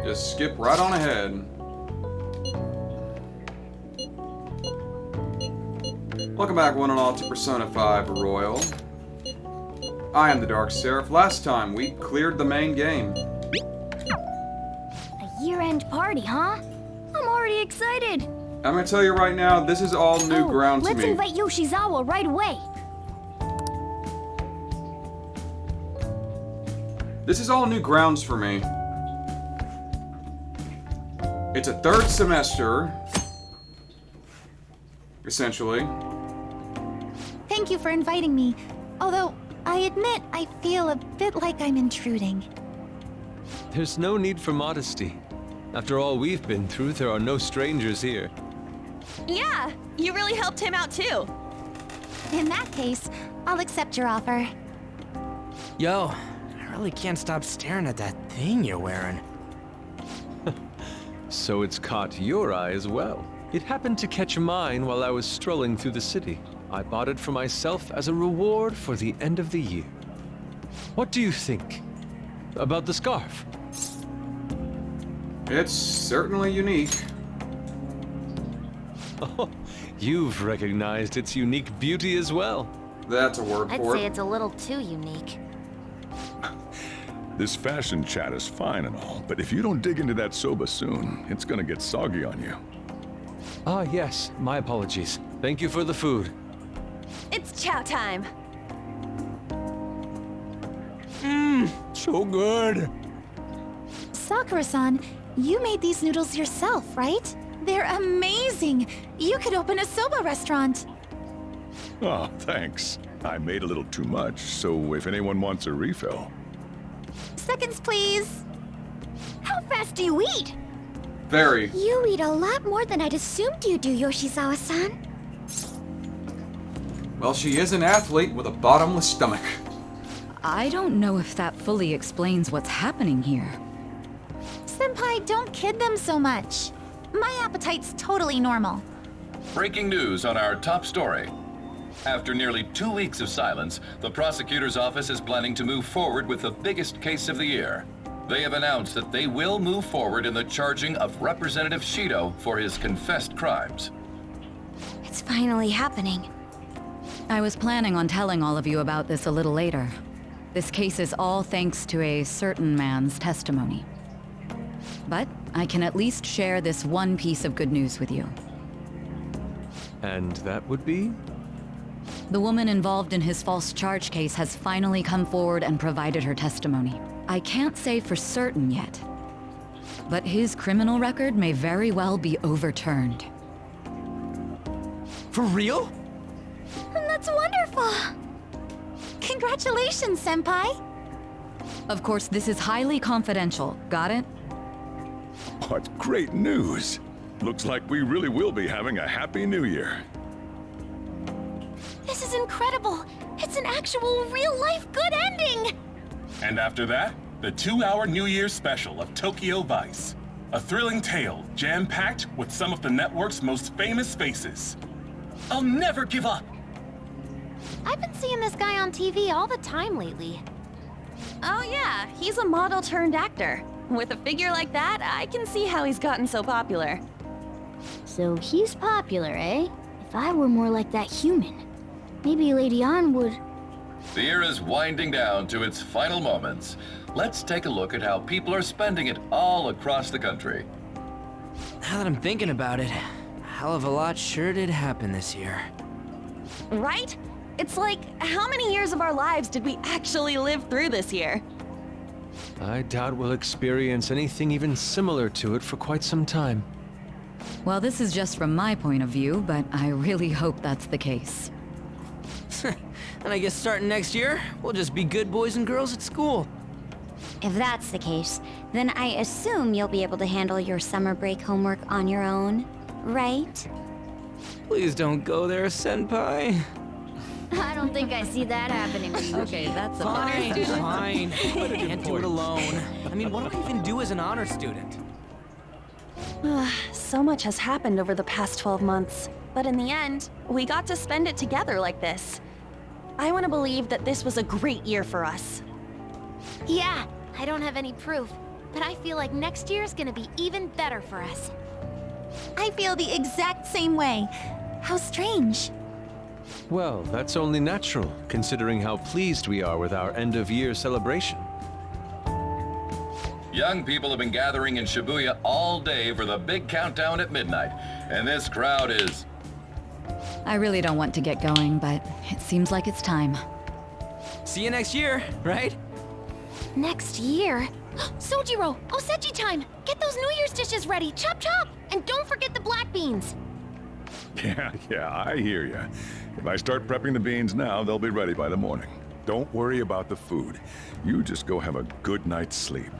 Just skip right on ahead. Welcome back, one and all, to Persona 5 Royal. I am the Dark Seraph. Last time, we cleared the main game. A year-end party, huh? I'm already excited. I'm gonna tell you right now, this is all new ground to me. Let's invite Yoshizawa right away. This is all new grounds for me. It's a third semester, essentially. Thank you for inviting me. Although, I admit I feel a bit like I'm intruding. There's no need for modesty. After all we've been through, there are no strangers here. Yeah, you really helped him out too. In that case, I'll accept your offer. Yo, I really can't stop staring at that thing you're wearing. So it's caught your eye as well. It happened to catch mine while I was strolling through the city. I bought it for myself as a reward for the end of the year. What do you think about the scarf? It's certainly unique. Oh, you've recognized its unique beauty as well. That's a word I'd for say it. it's a little too unique. This fashion chat is fine and all, but if you don't dig into that soba soon, it's gonna get soggy on you. Ah, yes, my apologies. Thank you for the food. It's chow time. So good. Sakura-san, you made these noodles yourself, right? They're amazing! You could open a soba restaurant. Oh, thanks. I made a little too much, so if anyone wants a refill. Seconds, please. How fast do you eat? Very. You eat a lot more than I'd assumed you do, Yoshizawa-san. Well, she is an athlete with a bottomless stomach. I don't know if that fully explains what's happening here. Senpai, don't kid them so much. My appetite's totally normal. Breaking news on our top story. After nearly 2 weeks of silence, the prosecutor's office is planning to move forward with the biggest case of the year. They have announced that they will move forward in the charging of Representative Shido for his confessed crimes. It's finally happening. I was planning on telling all of you about this a little later. This case is all thanks to a certain man's testimony. But I can at least share this one piece of good news with you. And that would be? The woman involved in his false charge case has finally come forward and provided her testimony. I can't say for certain yet, but his criminal record may very well be overturned. For real? That's wonderful! Congratulations, Senpai! Of course, this is highly confidential. Got it? What great news! Looks like we really will be having a happy new year. This is incredible! It's an actual, real-life good ending! And after that, the 2-hour New Year's special of Tokyo Vice. A thrilling tale, jam-packed with some of the network's most famous faces. I'll never give up! I've been seeing this guy on TV all the time lately. Oh yeah, he's a model turned actor. With a figure like that, I can see how he's gotten so popular. So he's popular, eh? If I were more like that human, maybe Lady Ann would... The year is winding down to its final moments. Let's take a look at how people are spending it all across the country. Now that I'm thinking about it, a hell of a lot sure did happen this year. Right? It's like, how many years of our lives did we actually live through this year? I doubt we'll experience anything even similar to it for quite some time. Well, this is just from my point of view, but I really hope that's the case. And I guess starting next year, we'll just be good boys and girls at school. If that's the case, then I assume you'll be able to handle your summer break homework on your own, right? Please don't go there, Senpai. I don't think I see that happening. Okay, that's a Fine, fine. I can't do it alone. I mean, what do I even do as an honor student? So much has happened over the past 12 months. But in the end, we got to spend it together like this. I want to believe that this was a great year for us. Yeah, I don't have any proof, but I feel like next year's gonna be even better for us. I feel the exact same way. How strange. Well, that's only natural, considering how pleased we are with our end-of-year celebration. Young people have been gathering in Shibuya all day for the big countdown at midnight, and this crowd is... I really don't want to get going, but it seems like it's time. See you next year, right? Next year? Sojiro, Osechi time! Get those New Year's dishes ready, chop chop! And don't forget the black beans! Yeah, I hear ya. If I start prepping the beans now, they'll be ready by the morning. Don't worry about the food. You just go have a good night's sleep.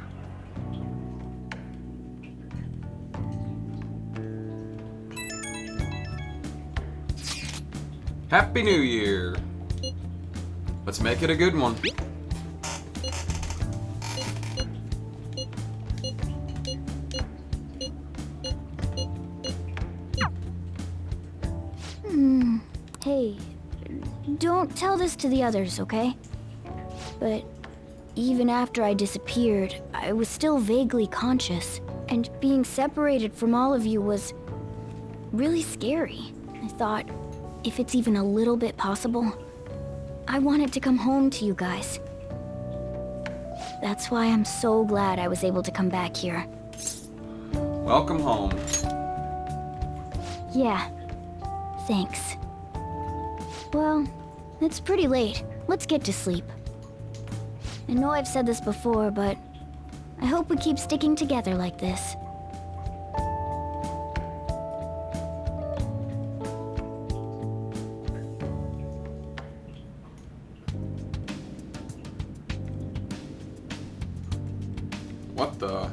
Happy New Year! Let's make it a good one. Hey, don't tell this to the others, okay? But even after I disappeared, I was still vaguely conscious, and being separated from all of you was really scary. I thought, if it's even a little bit possible, I wanted to come home to you guys. That's why I'm so glad I was able to come back here. Welcome home. Yeah, thanks. Well, it's pretty late. Let's get to sleep. I know I've said this before, but I hope we keep sticking together like this. What the?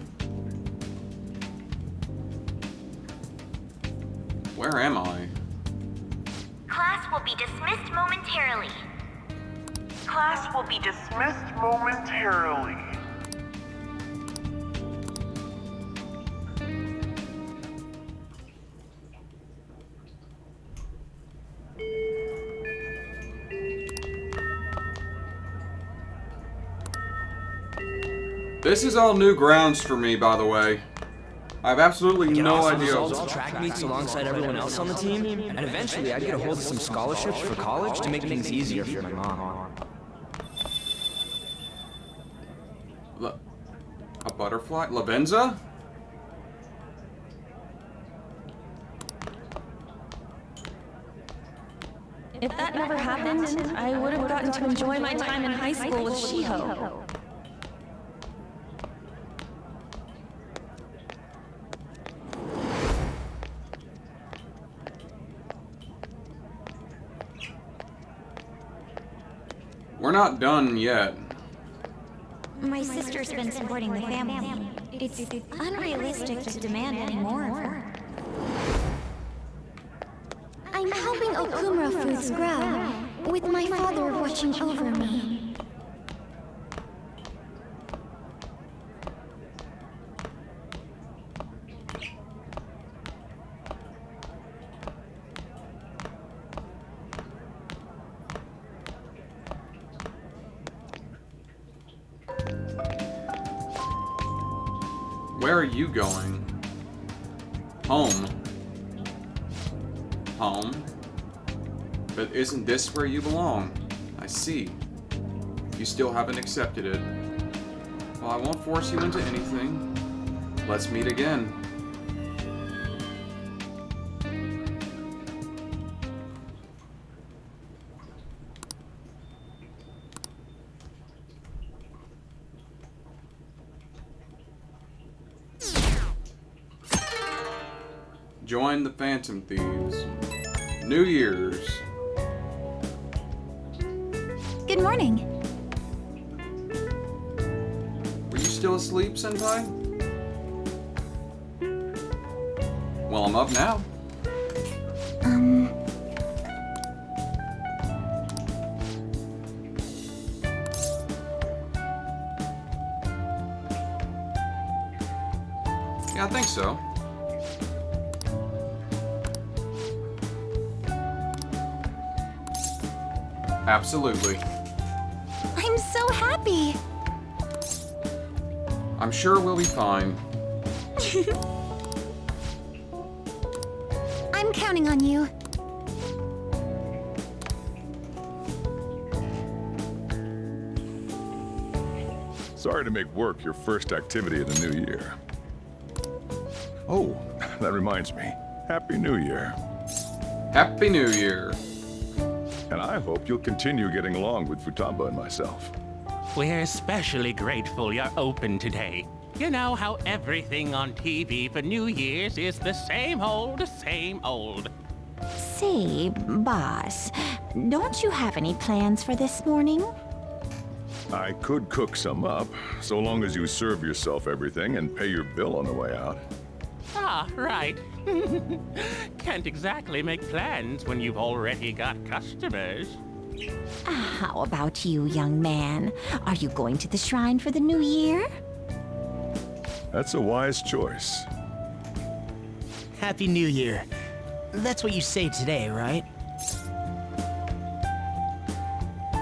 Where am I? Class will be dismissed momentarily. Class will be dismissed momentarily. This is all new grounds for me, by the way. I have absolutely no idea. Track meets alongside everyone else on the team, and eventually I'd get a hold of some scholarships for college to make things easier for my mom. A butterfly? Lavenza? If that never happened, I would have gotten to enjoy my time in high school with Shiho. We're not done yet. My sister's been supporting the family. It's unrealistic to demand any more of her. I'm helping Okumura Foods grow, with my father watching over me. Where are you going? Home. Home? But isn't this where you belong? I see. You still haven't accepted it. Well, I won't force you into anything. Let's meet again. Join the Phantom Thieves. New Year's. Good morning. Were you still asleep, Senpai? Well, I'm up now. Yeah, I think so. Absolutely. I'm so happy. I'm sure we'll be fine. I'm counting on you. Sorry to make work your first activity of the new year. Oh, that reminds me. Happy New Year. Happy New Year. And I hope you'll continue getting along with Futaba and myself. We're especially grateful you're open today. You know how everything on TV for New Year's is the same old, same old. Say, boss, don't you have any plans for this morning? I could cook some up, so long as you serve yourself everything and pay your bill on the way out. Ah, right. Can't exactly make plans when you've already got customers. How about you, young man? Are you going to the shrine for the new year? That's a wise choice. Happy New Year. That's what you say today, right?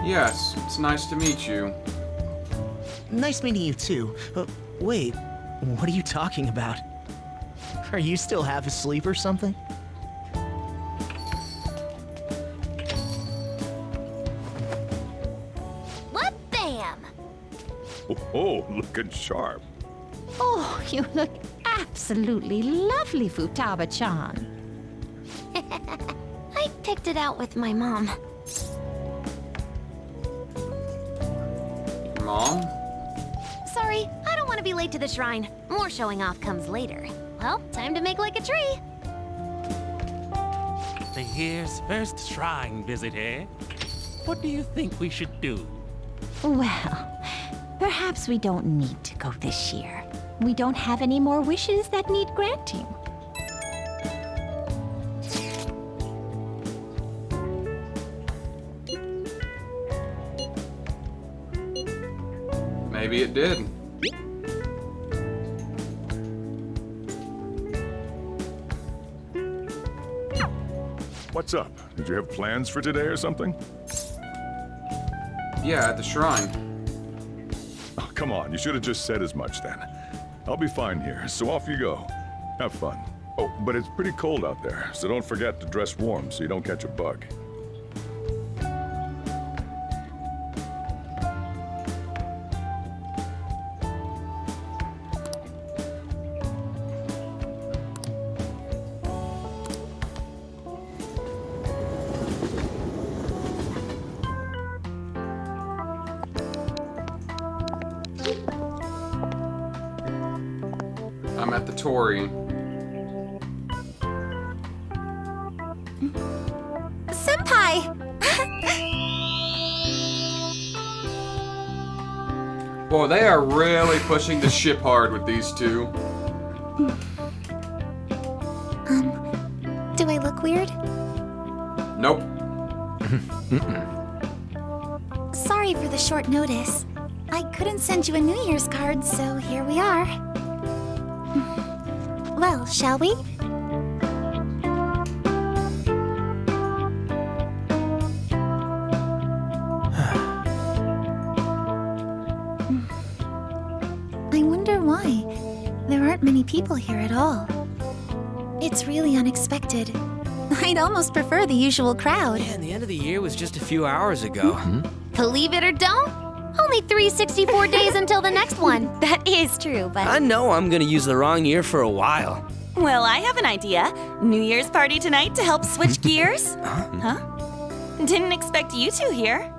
Yes, it's nice to meet you. Nice meeting you too. Wait, what are you talking about? Are you still half asleep or something? What bam! Oh, looking sharp. Oh, you look absolutely lovely, Futaba-chan. I picked it out with my mom. Mom? Sorry, I don't want to be late to the shrine. More showing off comes later. Well, time to make like a tree. The year's first shrine visit, eh? What do you think we should do? Well, perhaps we don't need to go this year. We don't have any more wishes that need granting. Maybe it did. What's up? Did you have plans for today or something? Yeah, at the shrine. Oh, come on, you should have just said as much then. I'll be fine here, so off you go. Have fun. Oh, but it's pretty cold out there, so don't forget to dress warm so you don't catch a bug. I'm at the Torii. Senpai! Boy, they are really pushing the ship hard with these two. Do I look weird? Nope. Sorry for the short notice. I couldn't send you a New Year's card, so here we are. Well, shall we? I wonder why. There aren't many people here at all. It's really unexpected. I'd almost prefer the usual crowd. Man, the end of the year was just a few hours ago. Believe it or don't, only 364 days until the next one. That is true, but... I know I'm gonna use the wrong year for a while. Well, I have an idea. New Year's party tonight to help switch gears? Huh? Didn't expect you two here.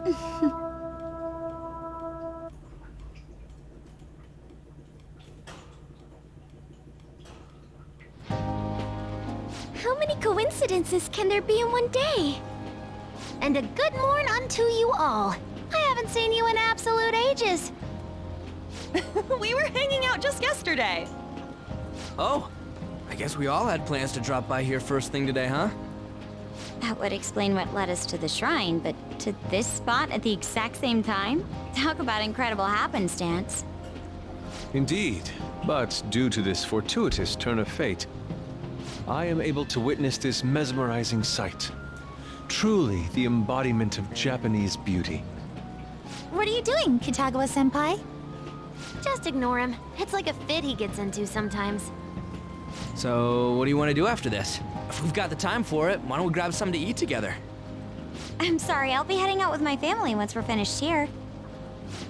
How many coincidences can there be in one day? And a good morn unto you all. I haven't seen you in absolute ages. We were hanging out just yesterday. Oh, I guess we all had plans to drop by here first thing today, huh? That would explain what led us to the shrine, but to this spot at the exact same time? Talk about incredible happenstance. Indeed, but due to this fortuitous turn of fate, I am able to witness this mesmerizing sight. Truly the embodiment of Japanese beauty. What are you doing, Kitagawa-senpai? Just ignore him. It's like a fit he gets into sometimes. So, what do you want to do after this? If we've got the time for it, why don't we grab something to eat together? I'm sorry, I'll be heading out with my family once we're finished here.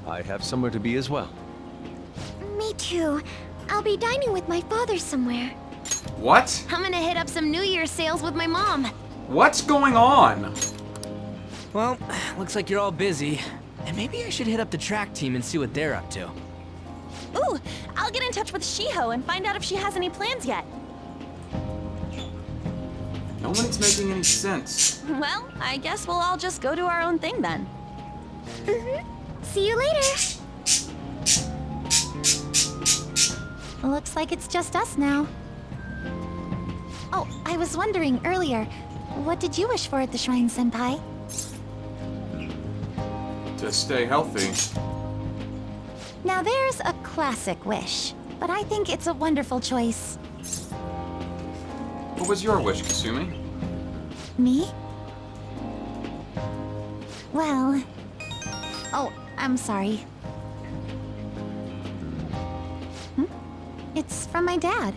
I have somewhere to be as well. Me too. I'll be dining with my father somewhere. What? I'm gonna hit up some New Year's sales with my mom. What's going on? Well, looks like you're all busy. And maybe I should hit up the track team and see what they're up to. Ooh, I'll get in touch with Shiho and find out if she has any plans yet. No one's making any sense. Well, I guess we'll all just go do our own thing then. See you later. Looks like it's just us now. Oh, I was wondering earlier, what did you wish for at the shrine, Senpai? To stay healthy. Now there's a classic wish, but I think it's a wonderful choice. What was your wish, Kasumi? Me? Well... Oh, I'm sorry. It's from my dad.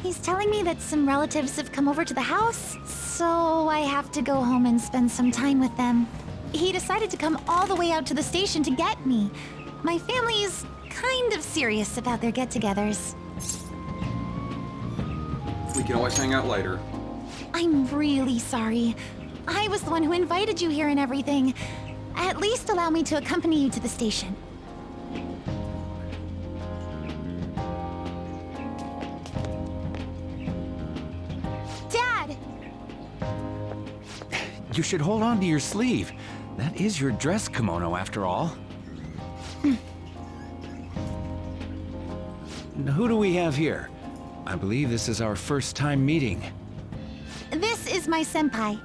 He's telling me that some relatives have come over to the house, so I have to go home and spend some time with them. He decided to come all the way out to the station to get me. My family's kind of serious about their get-togethers. We can always hang out later. I'm really sorry. I was the one who invited you here and everything. At least allow me to accompany you to the station. Dad! You should hold on to your sleeve. That is your dress kimono, after all. Now, who do we have here? I believe this is our first time meeting. This is my senpai.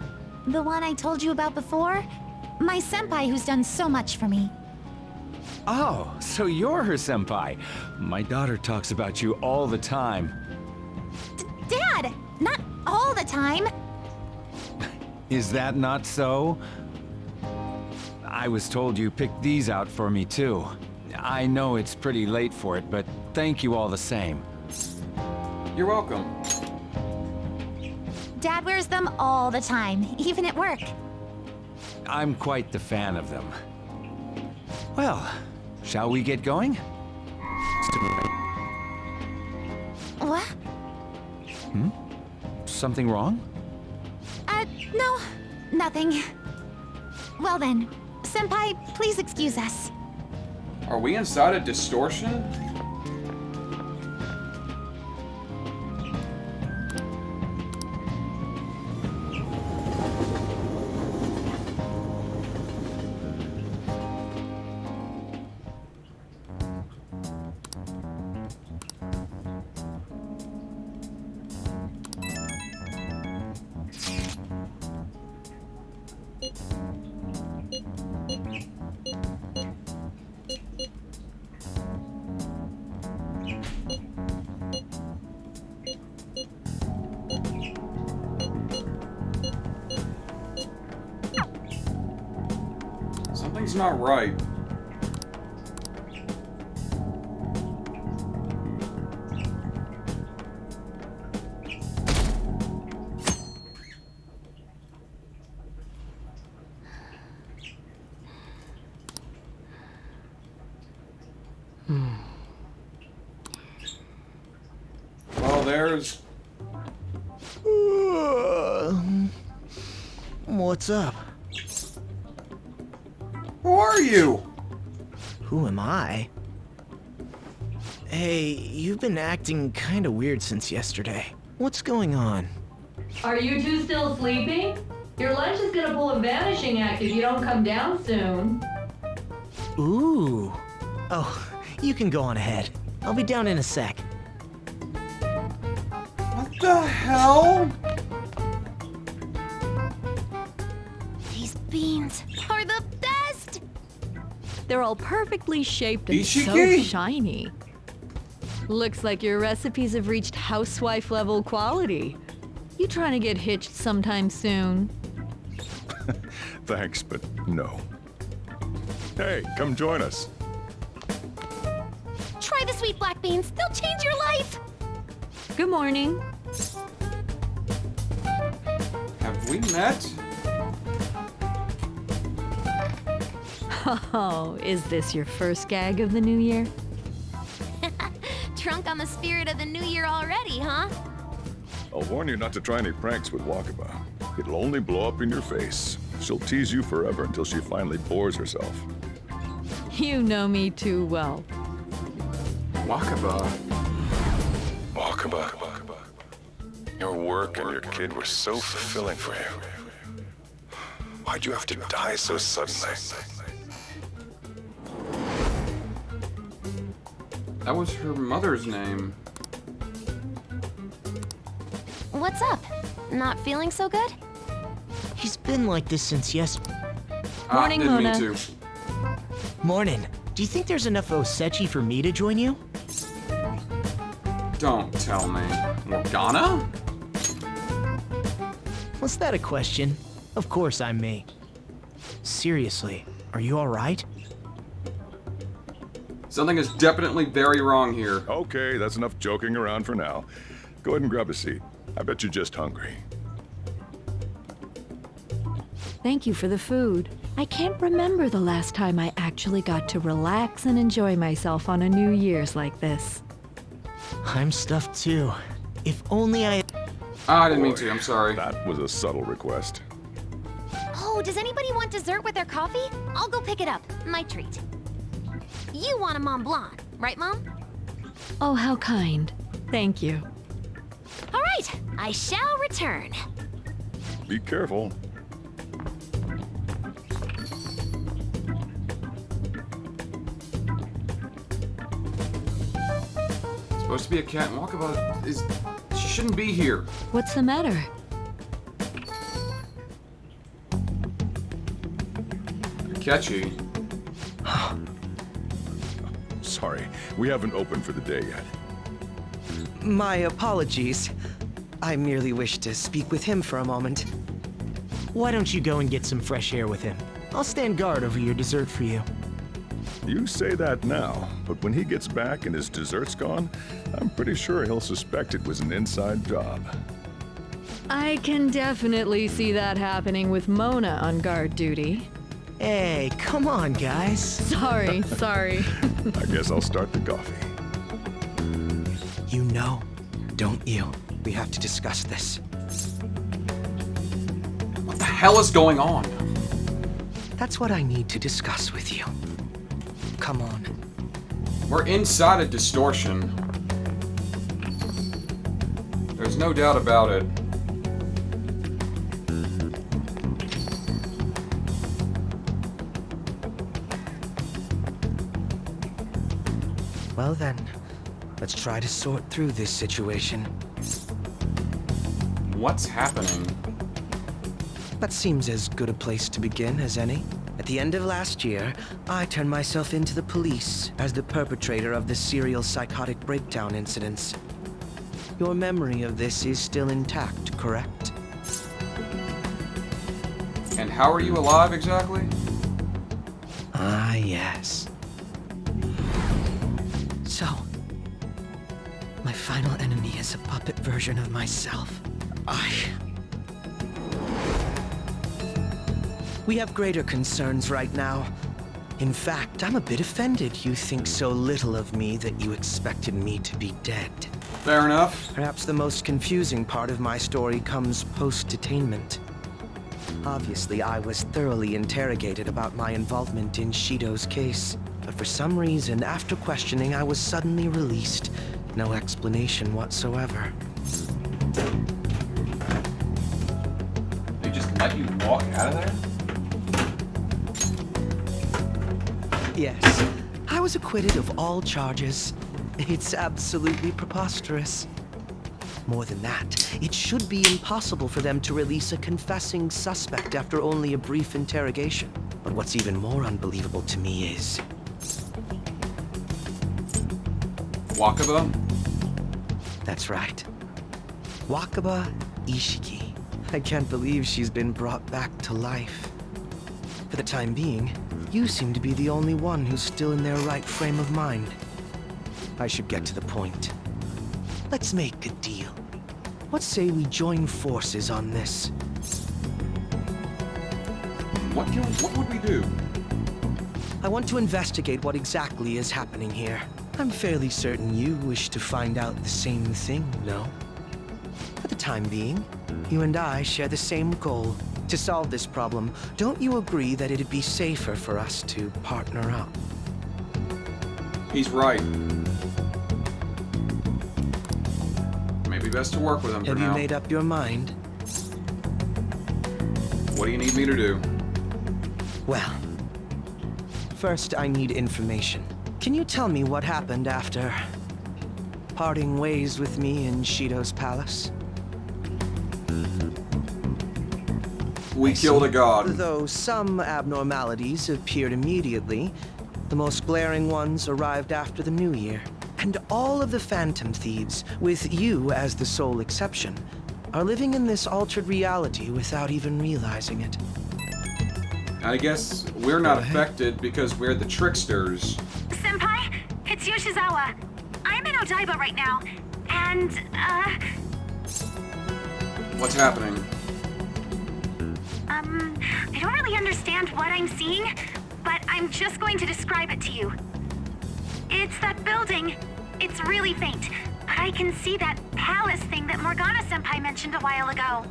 The one I told you about before. My senpai who's done so much for me. Oh, so you're her senpai. My daughter talks about you all the time. Dad! Not all the time! Is that not so? I was told you picked these out for me too. I know it's pretty late for it, but thank you all the same. You're welcome. Dad wears them all the time, even at work. I'm quite the fan of them. Well, shall we get going? What? Something wrong? No, nothing. Well then, senpai, please excuse us. Are we inside a distortion? Something's not right. Well, there's... What's up? Who are you? Who am I? Hey, you've been acting kinda weird since yesterday. What's going on? Are you two still sleeping? Your lunch is gonna pull a vanishing act if you don't come down soon. Ooh. Oh, you can go on ahead. I'll be down in a sec. What the hell? These beans are the best! They're all perfectly shaped and so Ishiki? shiny. Looks like your recipes have reached housewife level quality. You trying to get hitched sometime soon? Thanks, but no. Hey, come join us. Try the sweet black beans. They'll change your life. Good morning. Have we met? Oh, is this your first gag of the new year? Drunk on the spirit of the new year already, huh? I'll warn you not to try any pranks with Wakaba. It'll only blow up in your face. She'll tease you forever until she finally bores herself. You know me too well. Wakaba. Wakaba. Your work and your kid were so fulfilling for you. Why'd you have to die so suddenly? That was her mother's name. What's up? Not feeling so good? He's been like this since yesterday. Morning, didn't Mona. mean to. Morning. Do you think there's enough Osechi for me to join you? Don't tell me. Morgana? Was that a question? Of course I'm me. Seriously, are you alright? Something is definitely very wrong here. Okay, that's enough joking around for now. Go ahead and grab a seat. I bet you're just hungry. Thank you for the food. I can't remember the last time I actually got to relax and enjoy myself on a New Year's like this. I'm stuffed too. If only I... I didn't mean to, I'm sorry. That was a subtle request. Oh, does anybody want dessert with their coffee? I'll go pick it up. My treat. You want a Mont Blanc, right, Mom? Oh, how kind. Thank you. All right, I shall return. Be careful. Supposed to be a cat and Wakaba is... She shouldn't be here. What's the matter? Catchy. Sorry, we haven't opened for the day yet. My apologies. I merely wish to speak with him for a moment. Why don't you go and get some fresh air with him? I'll stand guard over your dessert for you. You say that now, but when he gets back and his dessert's gone, I'm pretty sure he'll suspect it was an inside job. I can definitely see that happening with Mona on guard duty. Hey, come on, guys. Sorry. I guess I'll start the coffee. You know, don't you? We have to discuss this. What the hell is going on? That's what I need to discuss with you. Come on. We're inside a distortion. There's no doubt about it. Well then, let's try to sort through this situation. What's happening? That seems as good a place to begin as any. At the end of last year, I turned myself into the police as the perpetrator of the serial psychotic breakdown incidents. Your memory of this is still intact, correct? And how are you alive exactly? Ah, yes. So, my final enemy is a puppet version of myself. We have greater concerns right now. In fact, I'm a bit offended you think so little of me that you expected me to be dead. Fair enough. Perhaps the most confusing part of my story comes post-detainment. Obviously, I was thoroughly interrogated about my involvement in Shido's case, but for some reason, after questioning, I was suddenly released. No explanation whatsoever. They just let you walk out of there? Yes, I was acquitted of all charges. It's absolutely preposterous. More than that, it should be impossible for them to release a confessing suspect after only a brief interrogation. But what's even more unbelievable to me is... Wakaba? That's right. Wakaba Ishiki. I can't believe she's been brought back to life. For the time being, you seem to be the only one who's still in their right frame of mind. I should get to the point. Let's make a deal. What say we join forces on this? What would we do? I want to investigate what exactly is happening here. I'm fairly certain you wish to find out the same thing, no? For the time being, you and I share the same goal. To solve this problem, don't you agree that it'd be safer for us to partner up? He's right. Maybe best to work with him for now. Have you made up your mind? What do you need me to do? Well, first I need information. Can you tell me what happened after parting ways with me in Shido's palace? We killed a god. Though some abnormalities appeared immediately, the most glaring ones arrived after the New Year. And all of the Phantom Thieves, with you as the sole exception, are living in this altered reality without even realizing it. I guess we're not affected because we're the tricksters. Senpai, it's Yoshizawa. I'm in Odaiba right now, and, What's happening? I don't really understand what I'm seeing, but I'm just going to describe it to you. It's that building. It's really faint, but I can see that palace thing that Morgana-senpai mentioned a while ago.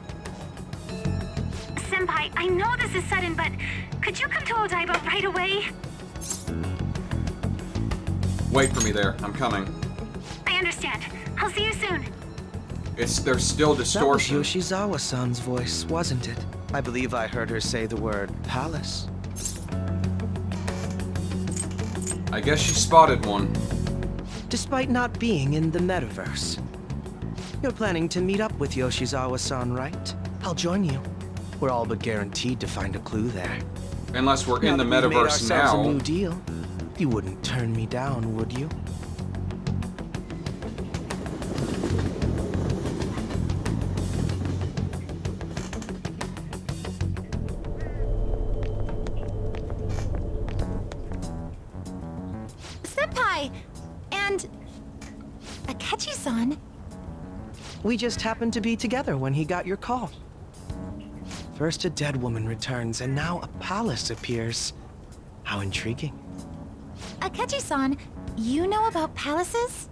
Senpai, I know this is sudden, but could you come to Odaiba right away? Wait for me there. I'm coming. I understand. I'll see you soon. There's still distortion. That was Yoshizawa-san's voice, wasn't it? I believe I heard her say the word palace. I guess she spotted one. Despite not being in the metaverse. You're planning to meet up with Yoshizawa-san, right? I'll join you. We're all but guaranteed to find a clue there. Unless we're in the Now that we've made metaverse ourselves now. a new deal, you wouldn't turn me down, would you? Senpai! And... Akechi-san? We just happened to be together when he got your call. First a dead woman returns, and now a palace appears. How intriguing. Akechi-san, you know about palaces?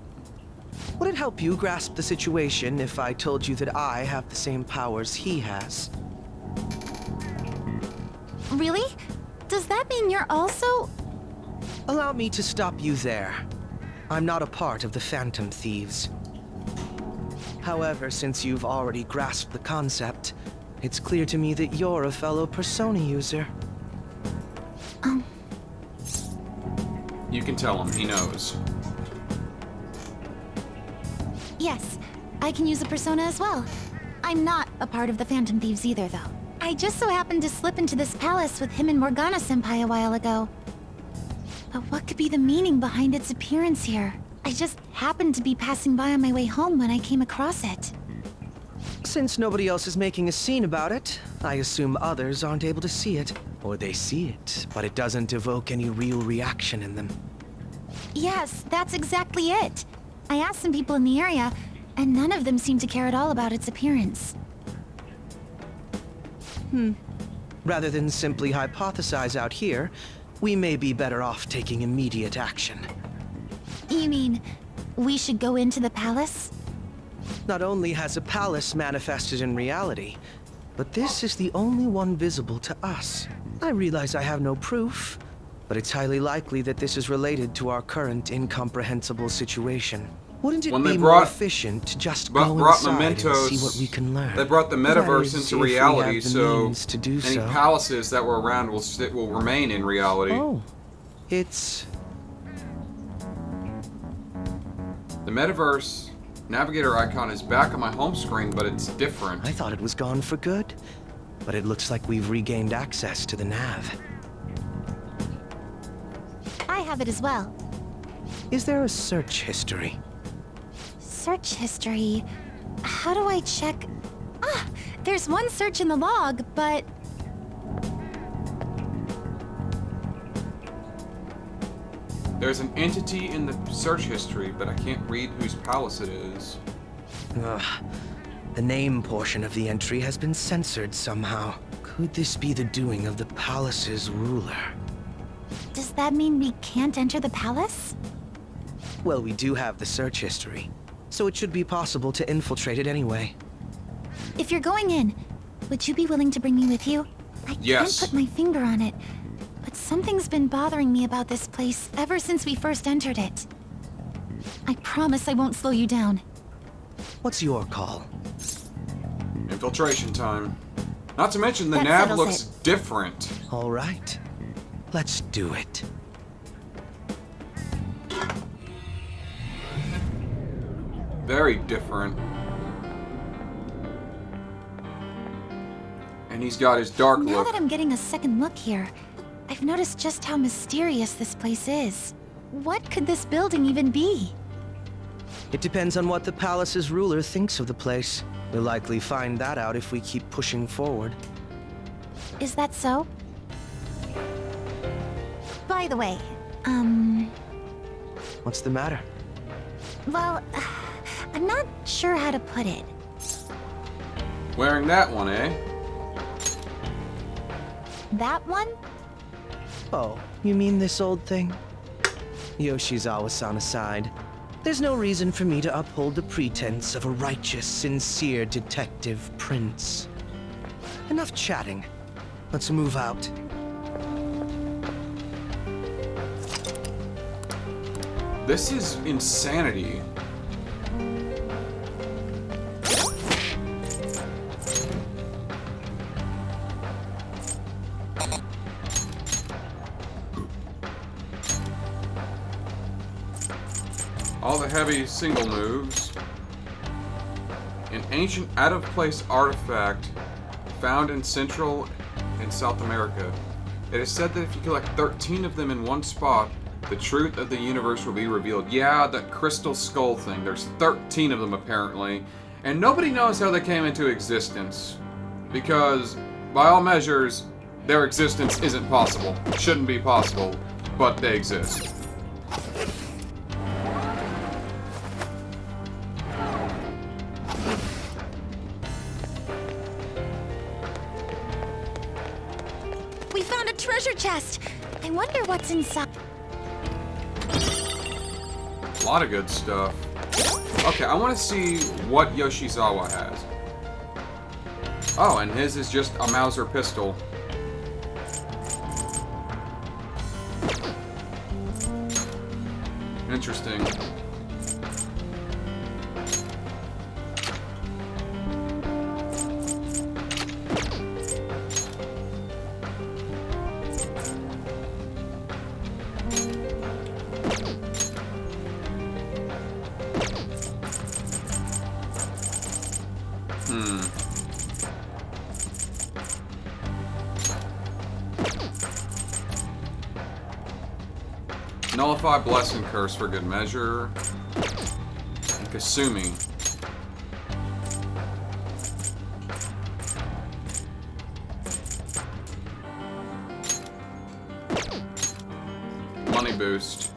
Would it help you grasp the situation if I told you that I have the same powers he has? Really? Does that mean you're also... Allow me to stop you there. I'm not a part of the Phantom Thieves. However, since you've already grasped the concept, it's clear to me that you're a fellow Persona user. You can tell him. He knows. Yes, I can use a persona as well. I'm not a part of the Phantom Thieves either, though. I just so happened to slip into this palace with him and Morgana-senpai a while ago. But what could be the meaning behind its appearance here? I just happened to be passing by on my way home when I came across it. Since nobody else is making a scene about it, I assume others aren't able to see it. Or they see it, but it doesn't evoke any real reaction in them. Yes, that's exactly it. I asked some people in the area, and none of them seemed to care at all about its appearance. Rather than simply hypothesize out here, we may be better off taking immediate action. You mean, we should go into the palace? Not only has a palace manifested in reality, but this is the only one visible to us. I realize I have no proof, but it's highly likely that this is related to our current incomprehensible situation. Wouldn't it be more efficient to just go inside and see what we can learn? They brought the That metaverse is, into if we reality, have the so means to do any so. palaces that were around will remain in reality. Oh, it's... The metaverse navigator icon is back on my home screen, but it's different. I thought it was gone for good, but it looks like we've regained access to the nav. I have it as well. Is there a search history? Search history... How do I check... Ah! There's one search in the log, but... There's an entity in the search history, but I can't read whose palace it is. Ugh. The name portion of the entry has been censored somehow. Could this be the doing of the palace's ruler? Does that mean we can't enter the palace? Well, we do have the search history, so it should be possible to infiltrate it anyway. If you're going in, would you be willing to bring me with you? I Yes. can't put my finger on it, but something's been bothering me about this place ever since we first entered it. I promise I won't slow you down. What's your call? Infiltration time. Not to mention the That nav settles looks it. different. All right. Let's do it. Very different. And he's got his dark Now look. that I'm getting a second look here, I've noticed just how mysterious this place is. What could this building even be? It depends on what the palace's ruler thinks of the place. We'll likely find that out if we keep pushing forward. Is that so? By the way, What's the matter? well, I'm not sure how to put it. Wearing that one, eh? That one? Oh, you mean this old thing? Yoshizawa-san aside, there's no reason for me to uphold the pretense of a righteous, sincere detective prince. Enough chatting. Let's move out. This is insanity. All the heavy single moves. An ancient out-of-place artifact found in Central and South America. It is said that if you collect 13 of them in one spot, the truth of the universe will be revealed. Yeah, that crystal skull thing. There's 13 of them apparently. And nobody knows how they came into existence. Because, by all measures, their existence isn't possible. Shouldn't be possible. But they exist. We found a treasure chest! I wonder what's inside. A lot of good stuff. Okay, I want to see what Yoshizawa has. Oh, and his is just a Mauser pistol. Interesting. Nullify Blessing Curse for good measure. And Kasumi. Money boost.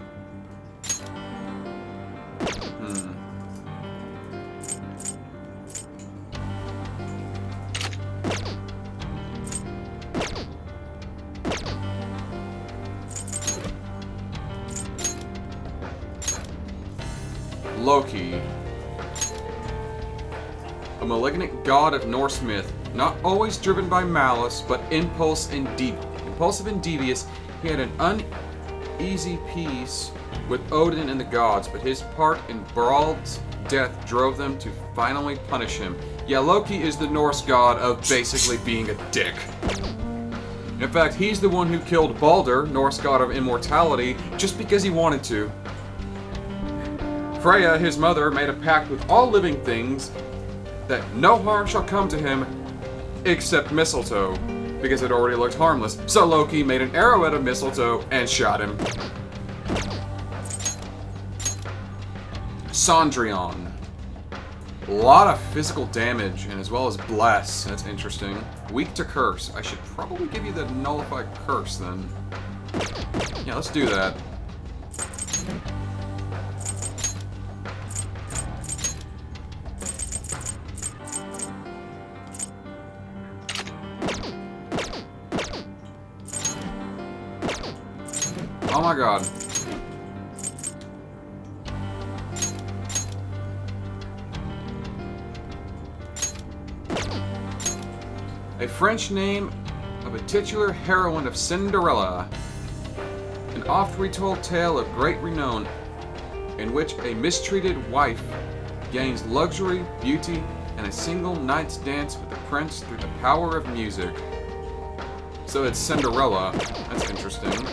Loki. A malignant god of Norse myth, not always driven by malice, but impulsive and devious, he had an uneasy peace with Odin and the gods, but his part in Bald's death drove them to finally punish him. Yeah, Loki is the Norse god of basically being a dick. In fact, he's the one who killed Balder, Norse god of immortality, just because he wanted to. Freya, his mother, made a pact with all living things that no harm shall come to him except mistletoe, because it already looked harmless. So Loki made an arrow out of mistletoe and shot him. Sondrion. A lot of physical damage, and as well as bless. That's interesting. Weak to curse. I should probably give you the nullified curse then. Yeah, let's do that. Oh my god. A French name of a titular heroine of Cinderella. An oft-retold tale of great renown in which a mistreated wife gains luxury, beauty, and a single night's dance with the prince through the power of music. So it's Cinderella. That's interesting.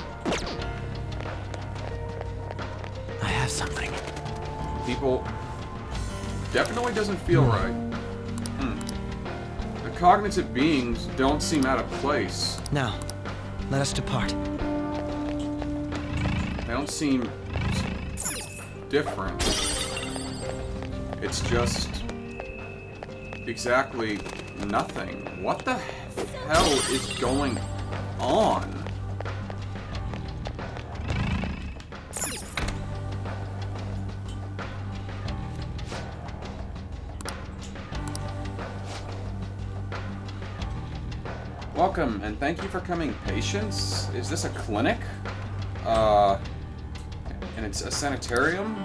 I have something. People... Definitely doesn't feel right. The cognitive beings don't seem out of place. Now, let us depart. They don't seem different. It's just exactly nothing. What the hell is going on? Welcome, and thank you for coming, patients. Is this a clinic? And it's a sanitarium?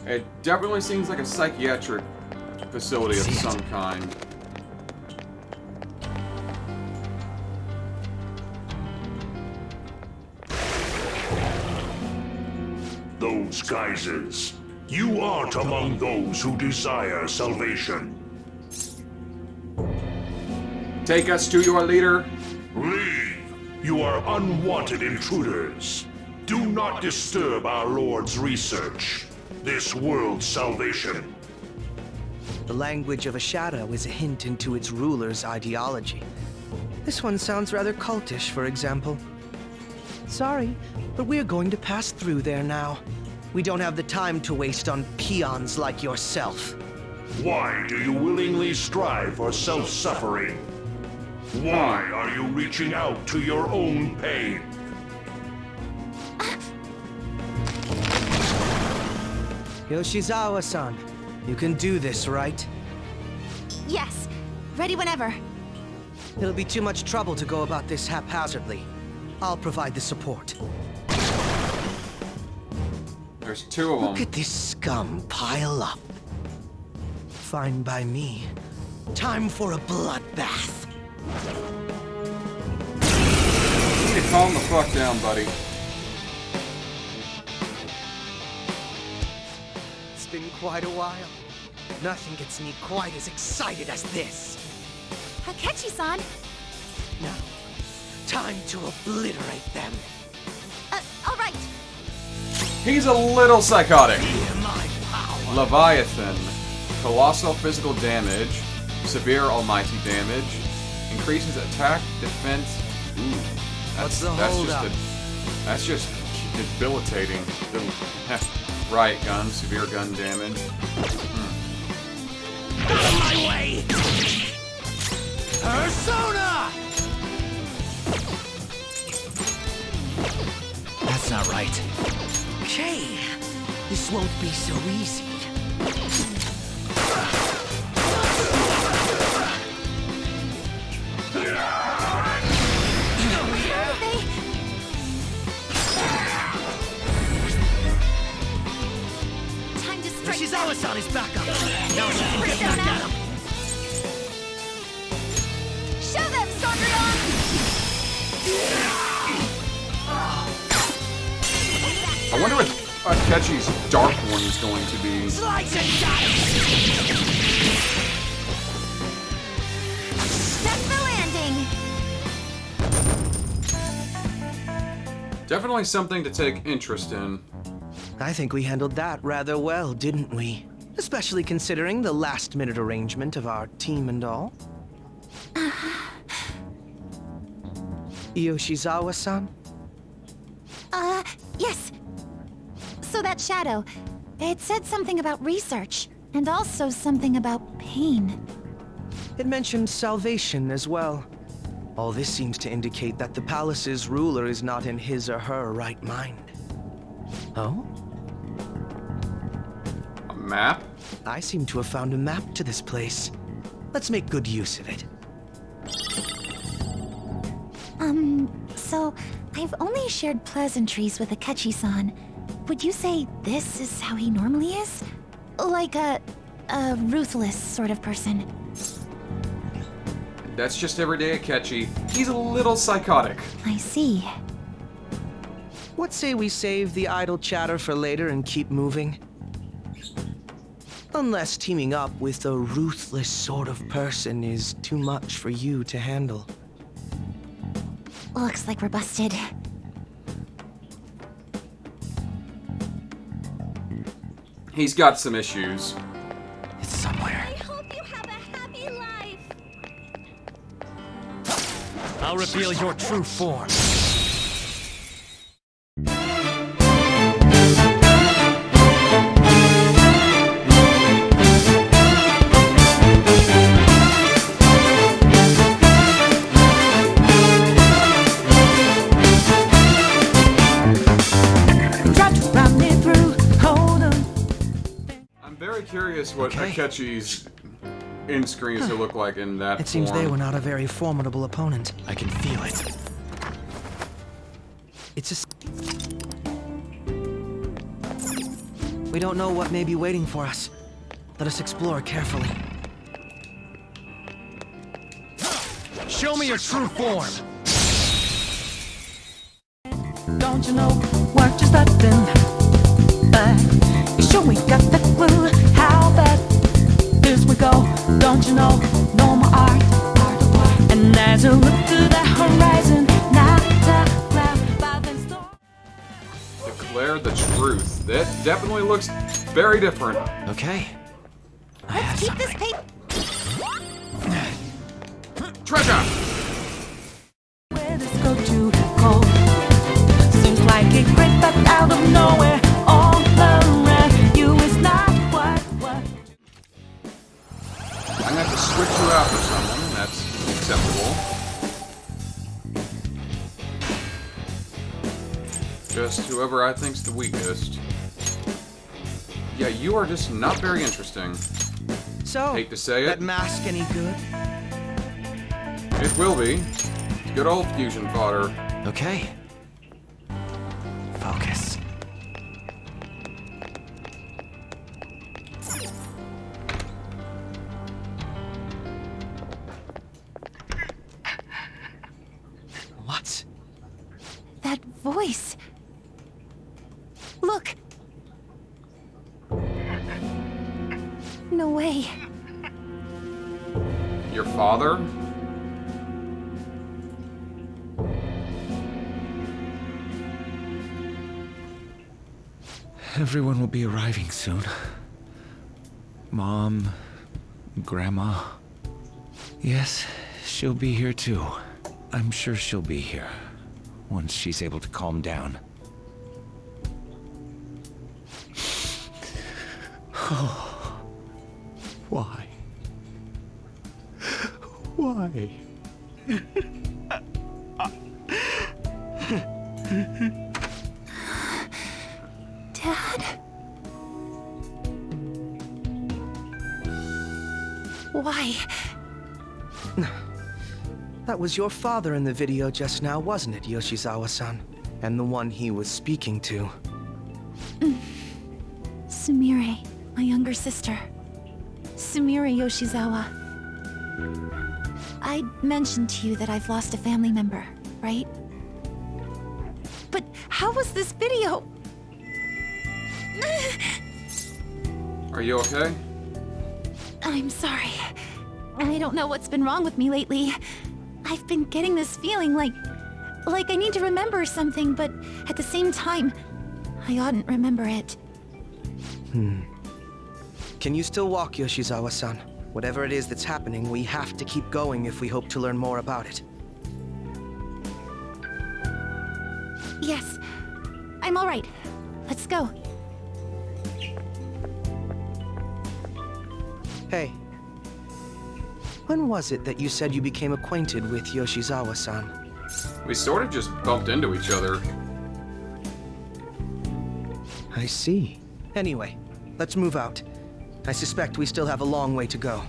It definitely seems like a psychiatric facility of some kind. Those geysers. You aren't among those who desire salvation. Take us to your leader. Leave! You are unwanted intruders. Do not disturb our Lord's research. This world's salvation. The language of a shadow is a hint into its ruler's ideology. This one sounds rather cultish, for example. Sorry, but we're going to pass through there now. We don't have the time to waste on peons like yourself. Why do you willingly strive for self-suffering? Why are you reaching out to your own pain? Yoshizawa-san, you can do this, right? Yes. Ready whenever. It'll be too much trouble to go about this haphazardly. I'll provide the support. There's two of them. Look at this scum pile up. Fine by me. Time for a bloodbath. You need to calm the fuck down, buddy. It's been quite a while. Nothing gets me quite as excited as this. Akechi-san! Now, time to obliterate them. All right. He's a little psychotic. Leviathan. Colossal physical damage. Severe almighty damage. Increases attack, defense. Ooh. That's just debilitating. Riot gun, severe gun damage. Out of my way! Persona! That's not right. Okay, this won't be so easy. Time to strike. Yoshizawa-san is back up. Now she can get back at him. Show them, Sondrion! I wonder what Akechi's dark one is going to be. Slice and dice! Set the landing! Definitely something to take interest in. I think we handled that rather well, didn't we? Especially considering the last-minute arrangement of our team and all. Yoshizawa-san? Yes. So that shadow, it said something about research, and also something about pain. It mentioned salvation as well. All this seems to indicate that the palace's ruler is not in his or her right mind. Oh? A map? I seem to have found a map to this place. Let's make good use of it. So I've only shared pleasantries with Akechi-san. Would you say this is how he normally is? Like a ruthless sort of person? That's just everyday Akechi. He's a little psychotic. I see. What say we save the idle chatter for later and keep moving? Unless teaming up with a ruthless sort of person is too much for you to handle. Looks like we're busted. He's got some issues. It's somewhere. I hope you have a happy life. I'll reveal your true form. I'm very curious what Akechi's in-screen to look like in that It seems form. they were not a very formidable opponent. I can feel it. It's a... We don't know what may be waiting for us. Let us explore carefully. Show me your true form. Don't you know what you're starting? You sure we got the clue how bad this would go? Don't you know? No more art. And as you look to the horizon, not the cloud, but then storm. Declare the truth. That definitely looks very different. Okay. Let's keep this paper. Treasure! Where this go to go? Seems like a great but out of nowhere. All around you is not what. I'm gonna have to switch you out for someone. That's acceptable. Just whoever I think's the weakest. Yeah, you are just not very interesting. So, hate to say that it. mask any good? It will be. It's good old fusion fodder. Okay. Focus. What? That voice. Look. No way. Your father? Everyone will be arriving soon. Mom, Grandma. Yes, she'll be here too. I'm sure she'll be here once she's able to calm down. Oh, why? Why? Dad? Why? That was your father in the video just now, wasn't it, Yoshizawa-san? And the one he was speaking to. Sumire, my younger sister. Sumire Yoshizawa. I mentioned to you that I've lost a family member, right? But how was this video? Are you okay? I'm sorry. I don't know what's been wrong with me lately. I've been getting this feeling like I need to remember something, but at the same time, I oughtn't remember it. Can you still walk, Yoshizawa-san? Whatever it is that's happening, we have to keep going if we hope to learn more about it. Yes, I'm all right. Let's go. Hey. When was it that you said you became acquainted with Yoshizawa-san? We sort of just bumped into each other. I see. Anyway, let's move out. I suspect we still have a long way to go.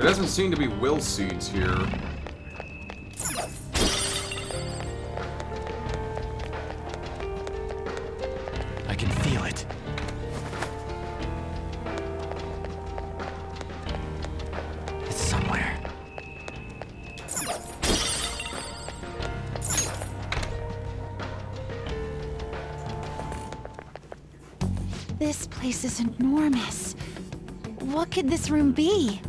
There doesn't seem to be will seeds here. I can feel it. It's somewhere. This place is enormous. What could this room be?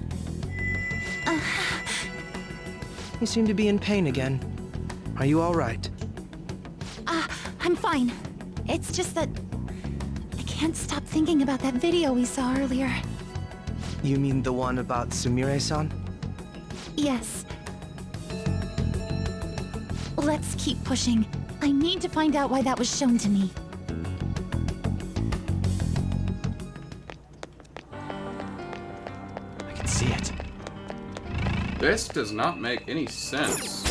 You seem to be in pain again. Are you all right? I'm fine. It's just that I can't stop thinking about that video we saw earlier. You mean the one about Sumire-san? Yes. Let's keep pushing. I need to find out why that was shown to me. I can see it. This does not make any sense.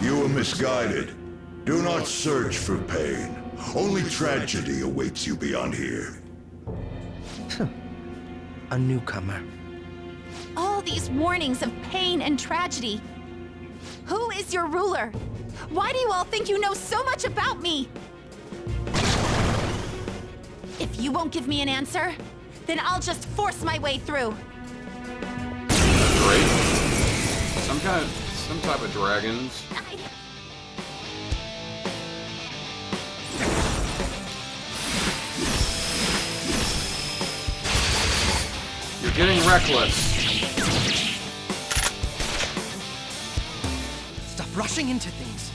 You were misguided. Do not search for pain. Only tragedy awaits you beyond here. A newcomer. All these warnings of pain and tragedy. Who is your ruler? Why do you all think you know so much about me? If you won't give me an answer, then I'll just force my way through. Great. Some type of dragons. You're getting reckless. Stop rushing into things.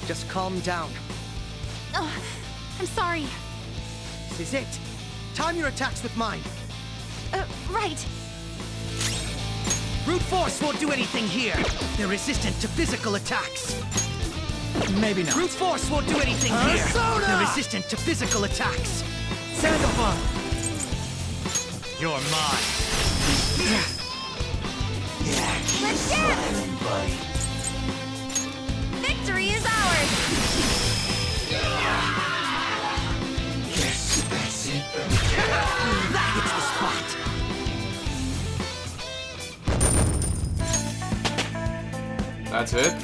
Just calm down. I'm sorry. This is it. Time your attacks with mine. Right. Brute force won't do anything here. They're resistant to physical attacks. Maybe not. Brute force won't do anything here. They're resistant to physical attacks. Sandalphon! You're mine. Let's dance! Victory is ours! Yes, that's it. That hits the spot. That's it?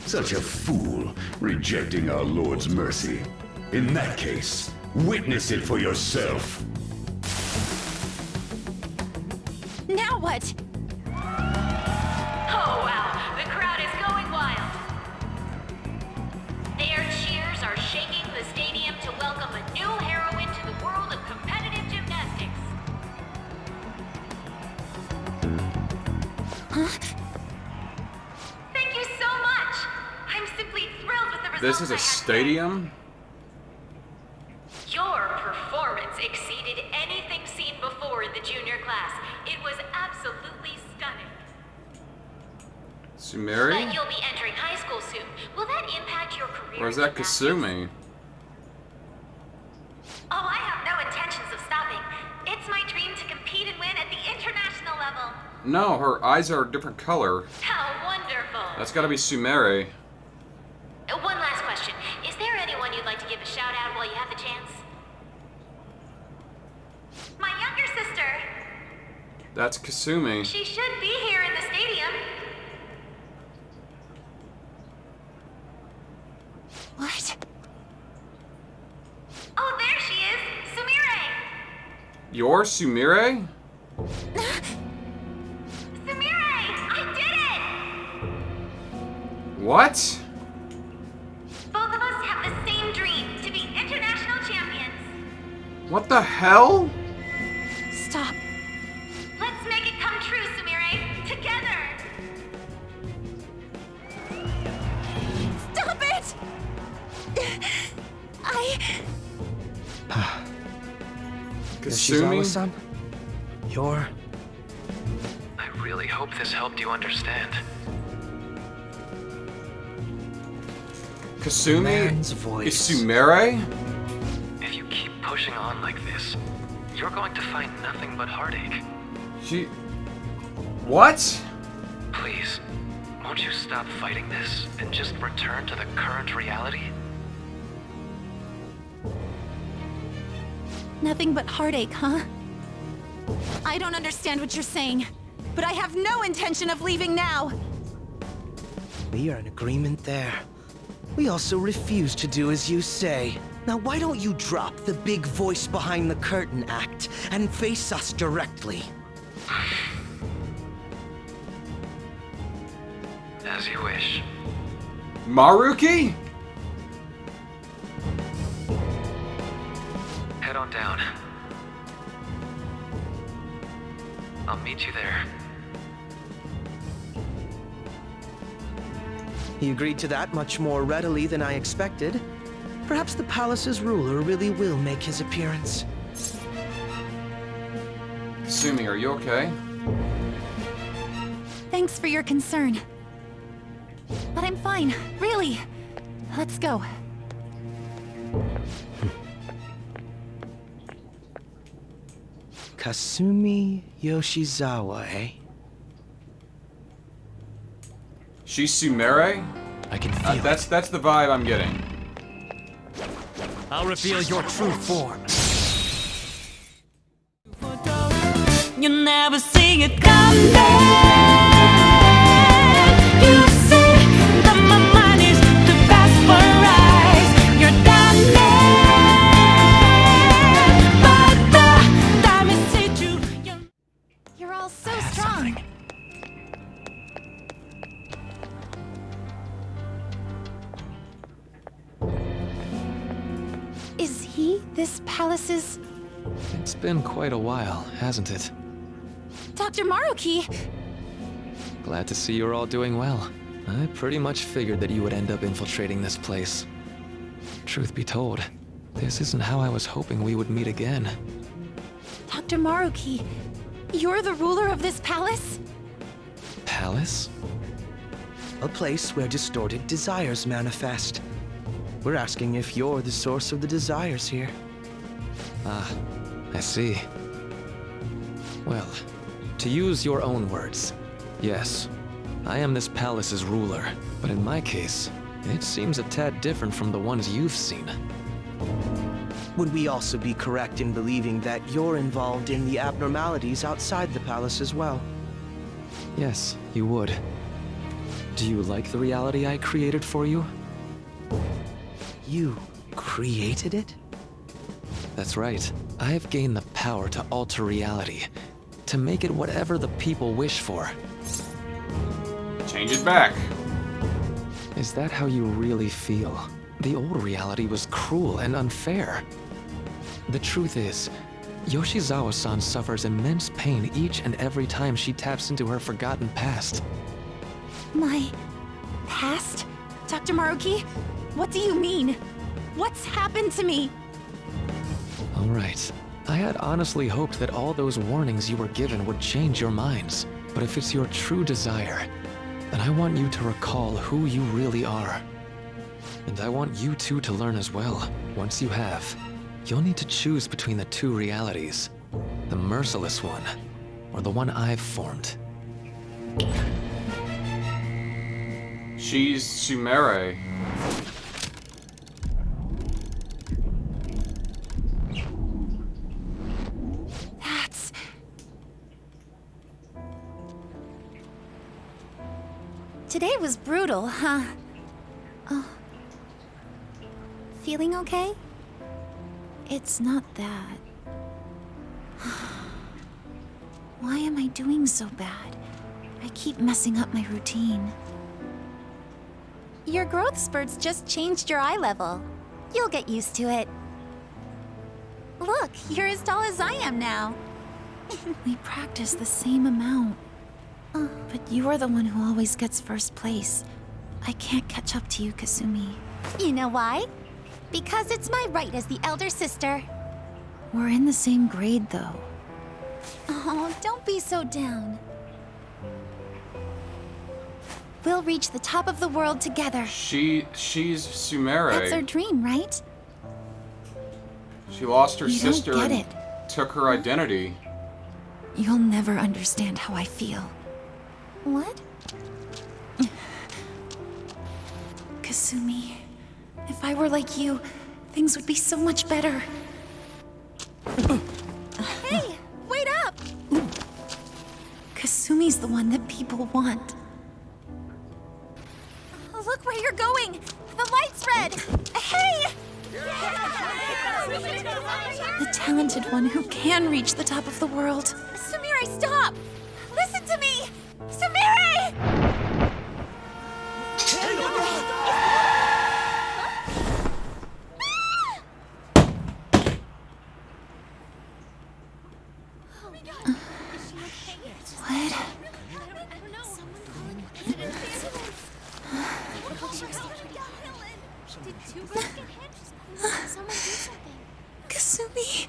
Such a fool, rejecting our Lord's mercy. In that case, witness it for yourself. Now what? Oh wow, the crowd is going wild. Their cheers are shaking the stadium to welcome a new heroine to the world of competitive gymnastics. Thank you so much. I'm simply thrilled with the results. This is a stadium? Your performance exceeded anything seen before in the junior class. It was absolutely stunning. Sumire? But you'll be entering high school soon. Will that impact your career? Or is that Kasumi? Oh, I have no intentions of stopping. It's my dream to compete and win at the international level. No, her eyes are a different color. How wonderful. That's gotta be Sumire. One last question. Is there anyone you'd like to give a shout out while you have the chance? My younger sister. That's Kasumi. She should be here in the stadium. What? Oh, there she is. Sumire. You're Sumire? Sumire, I did it! What? Both of us have the same dream, to be international champions. What the hell? Stop. Let's make it come true, Sumire. Together. Stop it! Yoshizawa-san? You're... I really hope this helped you understand. Kasumi Man's voice. is Sumire? If you keep pushing on like this, you're going to find nothing but heartache. What? Please, won't you stop fighting this and just return to the current reality? Nothing but heartache, huh? I don't understand what you're saying, but I have no intention of leaving now. We are in agreement there. We also refuse to do as you say. Now why don't you drop the big voice behind the curtain act and face us directly? As you wish. Maruki? Head on down. I'll meet you there. He agreed to that much more readily than I expected. Perhaps the palace's ruler really will make his appearance. Sumi, are you okay? Thanks for your concern. But I'm fine, really. Let's go. Kasumi Yoshizawa, eh? She's Sumire? I can feel that's the vibe I'm getting. I'll reveal your true form. You never see it coming. You say that my mind is too fast for eyes. You're done, but the time is hit you. You're all so strong. Is he this palace's... It's been quite a while, hasn't it? Dr. Maruki? Glad to see you're all doing well. I pretty much figured that you would end up infiltrating this place. Truth be told, this isn't how I was hoping we would meet again. Dr. Maruki, you're the ruler of this palace? Palace? A place where distorted desires manifest. We're asking if you're the source of the desires here. Ah, I see. Well, to use your own words, yes, I am this palace's ruler, but in my case, it seems a tad different from the ones you've seen. Would we also be correct in believing that you're involved in the abnormalities outside the palace as well? Yes, you would. Do you like the reality I created for you? You created it? That's right. I have gained the power to alter reality, to make it whatever the people wish for. Change it back. Is that how you really feel? The old reality was cruel and unfair. The truth is, Yoshizawa-san suffers immense pain each and every time she taps into her forgotten past. My... past? Dr. Maruki? What do you mean? What's happened to me? All right. I had honestly hoped that all those warnings you were given would change your minds. But if it's your true desire, then I want you to recall who you really are. And I want you two to learn as well. Once you have, you'll need to choose between the two realities. The merciless one, or the one I've formed. She's Sumire. That's... Today was brutal, huh? Oh. Feeling okay? It's not that. Why am I doing so bad? I keep messing up my routine. Your growth spurts just changed your eye level. You'll get used to it. Look, you're as tall as I am now. We practice the same amount. But you're the one who always gets first place. I can't catch up to you, Kasumi. You know why? Because it's my right as the elder sister. We're in the same grade, though. Oh, don't be so down. We'll reach the top of the world together. She's Sumire. That's our dream, right? She lost her You sister. don't get and- it. took her identity. You'll never understand how I feel. What? Kasumi, if I were like you, things would be so much better. Hey, wait up! Kasumi's the one that people want. Look where you're going! The light's red! Hey! The talented one who can reach the top of the world. Sumire, stop! Listen to me! Sumire! Kasumi.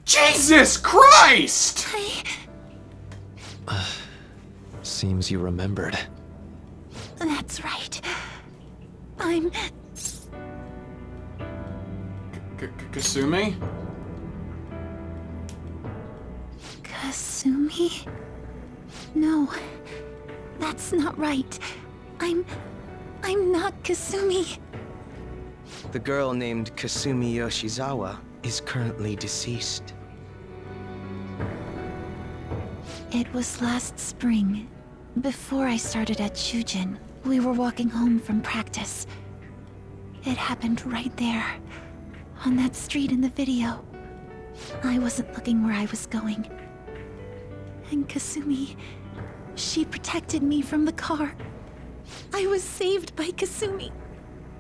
Jesus Christ! Seems you remembered. That's right. I'm... Kasumi? Kasumi? No, that's not right. I'm not Kasumi. The girl named Kasumi Yoshizawa is currently deceased. It was last spring, before I started at Shujin. We were walking home from practice. It happened right there, on that street in the video. I wasn't looking where I was going. And Kasumi, she protected me from the car. I was saved by Kasumi.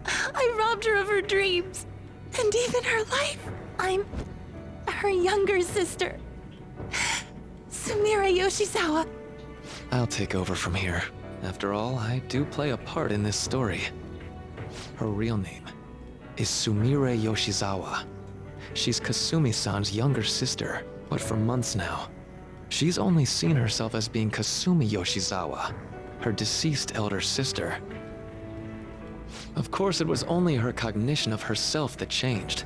I robbed her of her dreams, and even her life. I'm her younger sister. Sumire Yoshizawa. I'll take over from here. After all, I do play a part in this story. Her real name is Sumire Yoshizawa. She's Kasumi-san's younger sister, but for months now, she's only seen herself as being Kasumi Yoshizawa, her deceased elder sister. Of course, it was only her cognition of herself that changed,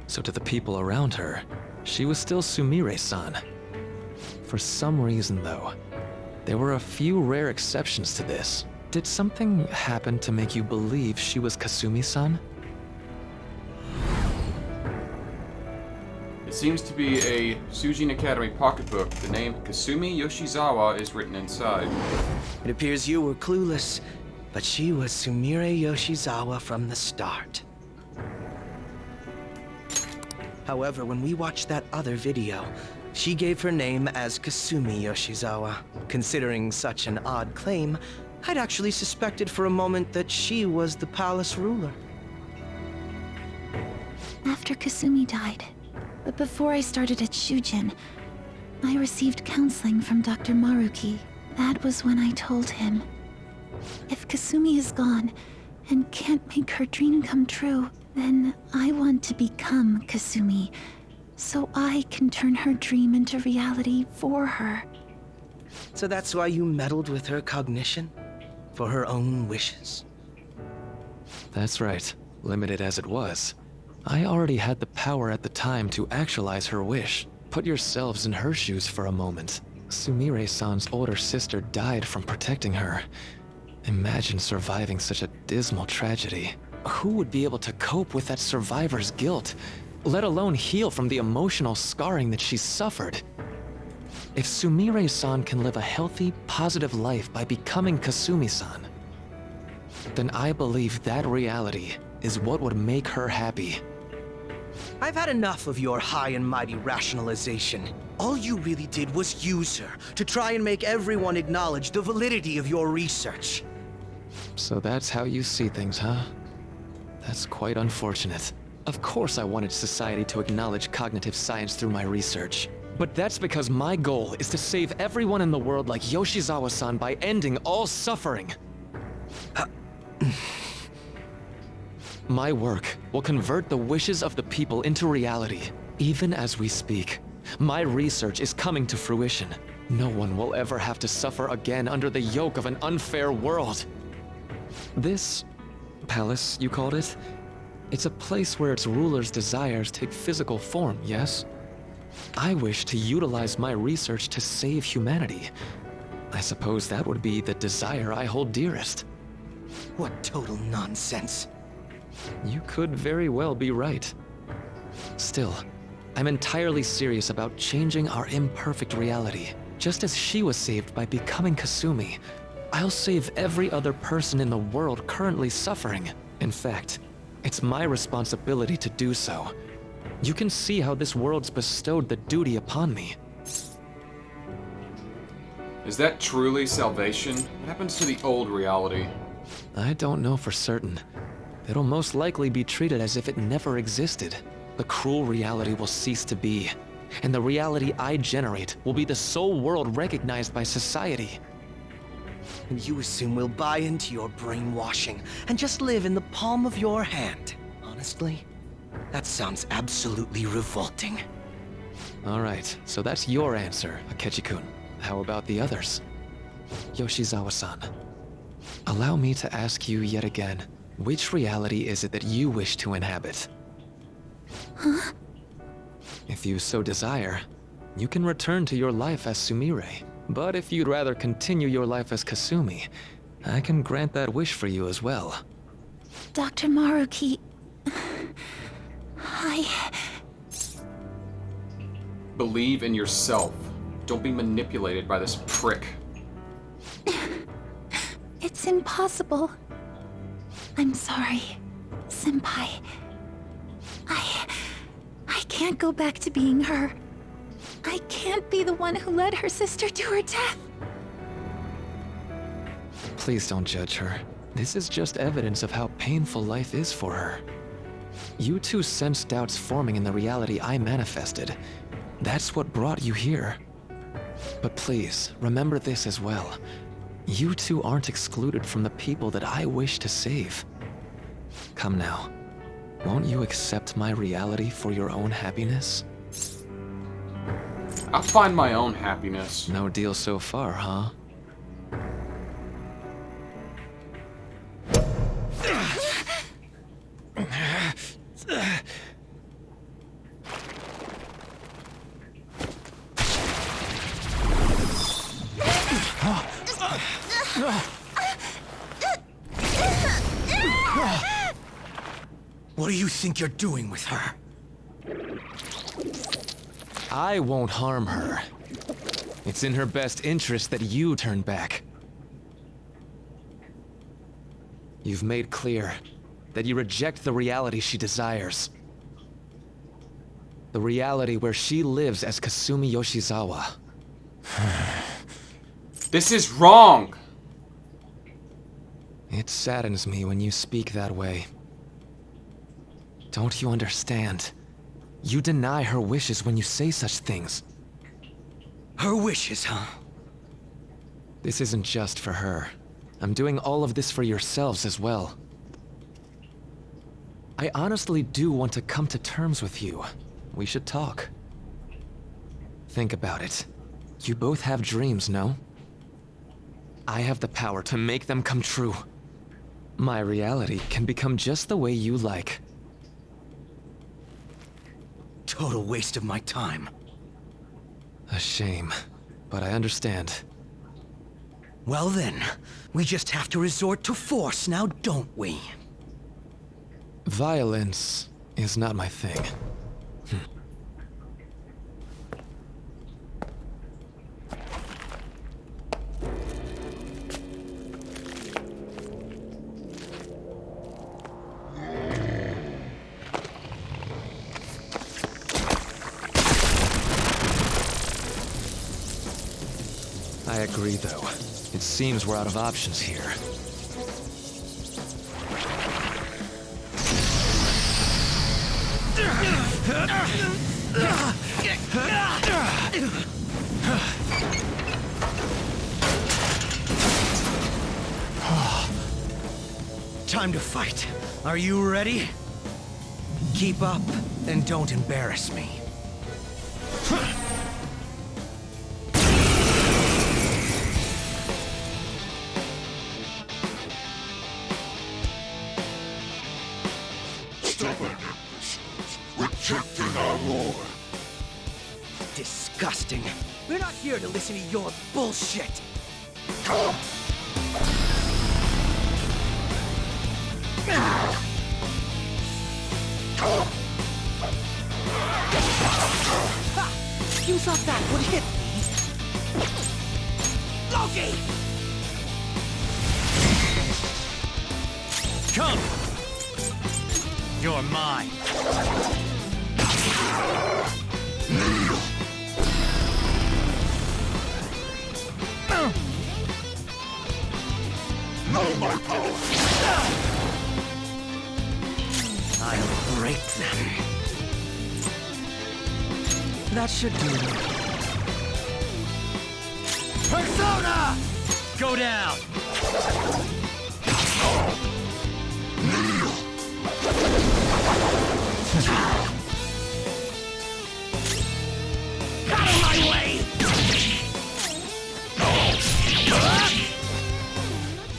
so to the people around her, she was still Sumire-san. For some reason, though, there were a few rare exceptions to this. Did something happen to make you believe she was Kasumi-san? It seems to be a Sujin Academy pocketbook. The name Kasumi Yoshizawa is written inside. It appears you were clueless, but she was Sumire Yoshizawa from the start. However, when we watched that other video, she gave her name as Kasumi Yoshizawa. Considering such an odd claim, I'd actually suspected for a moment that she was the palace ruler. After Kasumi died, but before I started at Shujin, I received counseling from Dr. Maruki. That was when I told him, if Kasumi is gone and can't make her dream come true, then I want to become Kasumi, so I can turn her dream into reality for her. So that's why you meddled with her cognition? For her own wishes? That's right. Limited as it was, I already had the power at the time to actualize her wish. Put yourselves in her shoes for a moment. Sumire-san's older sister died from protecting her. Imagine surviving such a dismal tragedy. Who would be able to cope with that survivor's guilt, let alone heal from the emotional scarring that she suffered? If Sumire-san can live a healthy, positive life by becoming Kasumi-san, then I believe that reality is what would make her happy. I've had enough of your high and mighty rationalization. All you really did was use her to try and make everyone acknowledge the validity of your research. So that's how you see things, huh? That's quite unfortunate. Of course I wanted society to acknowledge cognitive science through my research. But that's because my goal is to save everyone in the world like Yoshizawa-san by ending all suffering. My work will convert the wishes of the people into reality, even as we speak. My research is coming to fruition. No one will ever have to suffer again under the yoke of an unfair world. This palace, you called it? It's a place where its ruler's desires take physical form, yes? I wish to utilize my research to save humanity. I suppose that would be the desire I hold dearest. What total nonsense. You could very well be right. Still, I'm entirely serious about changing our imperfect reality. Just as she was saved by becoming Kasumi, I'll save every other person in the world currently suffering. In fact, it's my responsibility to do so. You can see how this world's bestowed the duty upon me. Is that truly salvation? What happens to the old reality? I don't know for certain. It'll most likely be treated as if it never existed. The cruel reality will cease to be, and the reality I generate will be the sole world recognized by society. And you assume we'll buy into your brainwashing and just live in the palm of your hand. Honestly, that sounds absolutely revolting. All right, so that's your answer, Akechi-kun. How about the others? Yoshizawa-san, allow me to ask you yet again, which reality is it that you wish to inhabit? Huh? If you so desire, you can return to your life as Sumire. But if you'd rather continue your life as Kasumi, I can grant that wish for you as well. Dr. Maruki... Believe in yourself. Don't be manipulated by this prick. It's impossible. I'm sorry, Senpai. I can't go back to being her. I can't be the one who led her sister to her death. Please don't judge her. This is just evidence of how painful life is for her. You two sensed doubts forming in the reality I manifested. That's what brought you here. But please, remember this as well. You two aren't excluded from the people that I wish to save. Come now. Won't you accept my reality for your own happiness? I'll find my own happiness. No deal so far, huh? What do you think you're doing with her? I won't harm her. It's in her best interest that you turn back. You've made clear that you reject the reality she desires. The reality where she lives as Kasumi Yoshizawa. This is wrong! It saddens me when you speak that way. Don't you understand? You deny her wishes when you say such things. Her wishes, huh? This isn't just for her. I'm doing all of this for yourselves as well. I honestly do want to come to terms with you. We should talk. Think about it. You both have dreams, no? I have the power to make them come true. My reality can become just the way you like. Total waste of my time. A shame, but I understand. Well then, we just have to resort to force now, don't we? Violence is not my thing. I agree, though. It seems we're out of options here. Time to fight. Are you ready? Keep up and don't embarrass me. Stubborn imbeciles, rejecting our lord. Disgusting. We're not here to listen to your bullshit. You thought that would hit me? Loki! Come! You're mine. Know my power. I'll break them. That should do it. Persona! Go down! Out of my way!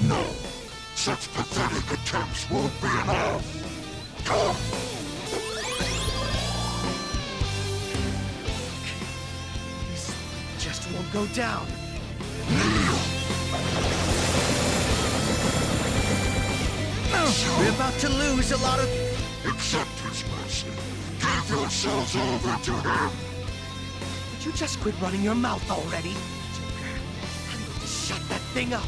No. Such pathetic attempts won't be enough. This just won't go down. We're about to lose a lot of... Accept his mercy. Give yourselves over to him. Would you just quit running your mouth already? Joker, I'm going to shut that thing up.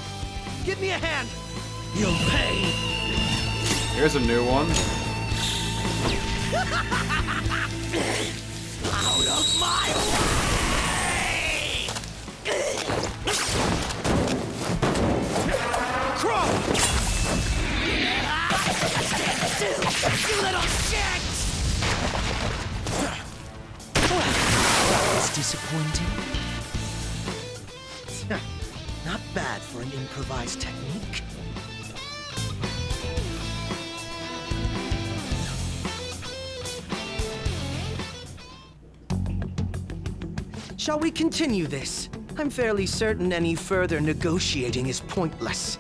Give me a hand. You'll pay. Here's a new one. Out of my way! Crawl! Stand still, you little shit! It's disappointing. Not bad for an improvised technique. Shall we continue this? I'm fairly certain any further negotiating is pointless.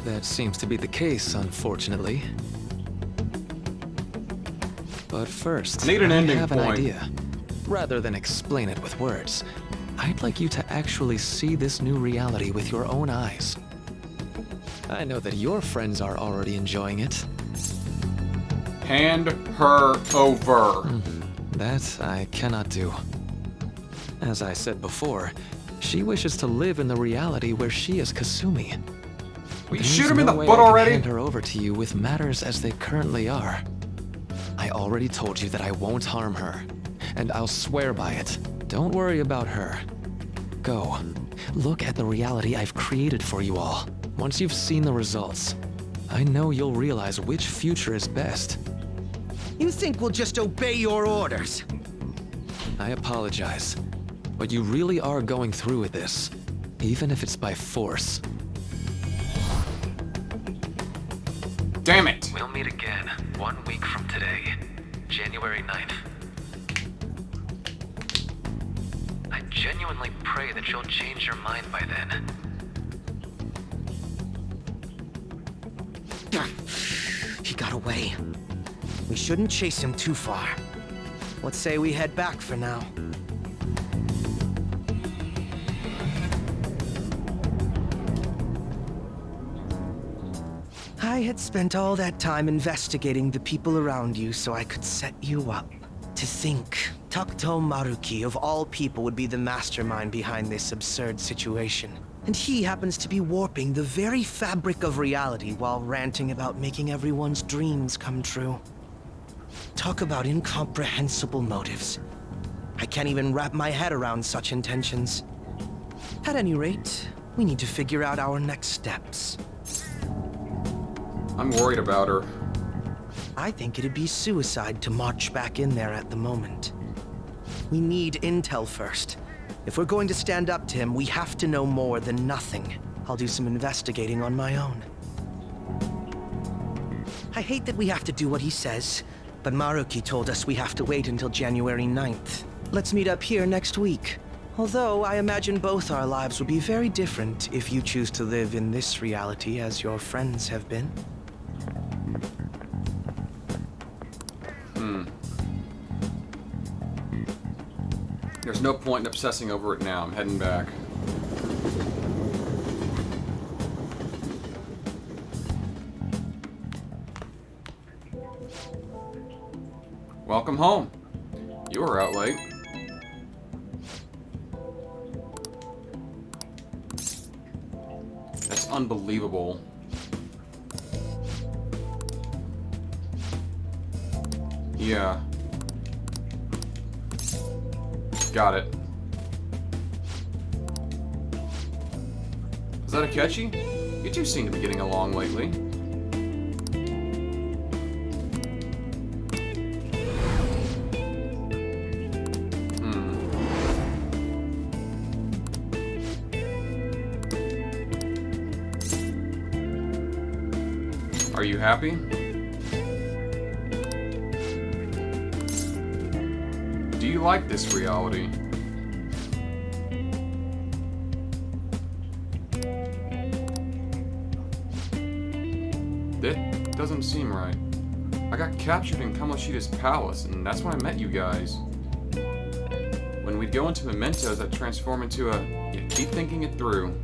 That seems to be the case, unfortunately. But first, Need an ending I have an point. idea. Rather than explain it with words, I'd like you to actually see this new reality with your own eyes. I know that your friends are already enjoying it. Hand her over. That I cannot do. As I said before, she wishes to live in the reality where she is Kasumi. Will you There's shoot him in no the way foot I can already? hand her over to you with matters as they currently are. I already told you that I won't harm her, and I'll swear by it. Don't worry about her. Go. Look at the reality I've created for you all. Once you've seen the results, I know you'll realize which future is best. You think we'll just obey your orders? I apologize, but you really are going through with this, even if it's by force. Damn it! We'll meet again 1 week from today, January 9th. I genuinely pray that you'll change your mind by then. He got away. We shouldn't chase him too far. Let's say we head back for now. I had spent all that time investigating the people around you so I could set you up. To think, Takuto Maruki of all people would be the mastermind behind this absurd situation. And he happens to be warping the very fabric of reality while ranting about making everyone's dreams come true. Talk about incomprehensible motives. I can't even wrap my head around such intentions. At any rate, we need to figure out our next steps. I'm worried about her. I think it'd be suicide to march back in there at the moment. We need intel first. If we're going to stand up to him, we have to know more than nothing. I'll do some investigating on my own. I hate that we have to do what he says, but Maruki told us we have to wait until January 9th. Let's meet up here next week. Although I imagine both our lives would be very different if you choose to live in this reality as your friends have been. There's no point in obsessing over it now. I'm heading back. Welcome home. You were out late. That's unbelievable. Yeah. Got it. Is that a catchy? You two seem to be getting along lately. Are you happy? Do you like this reality? That doesn't seem right. I got captured in Kamoshida's palace, and that's when I met you guys. When we'd go into mementos, I'd transform into a... You keep thinking it through.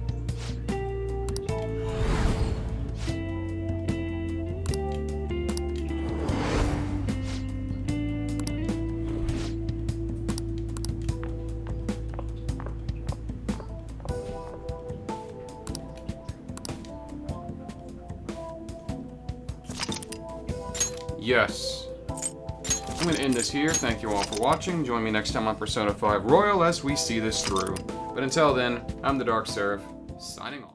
Yes. I'm going to end this here. Thank you all for watching. Join me next time on Persona 5 Royal as we see this through. But until then, I'm the Dark Seraph, signing off.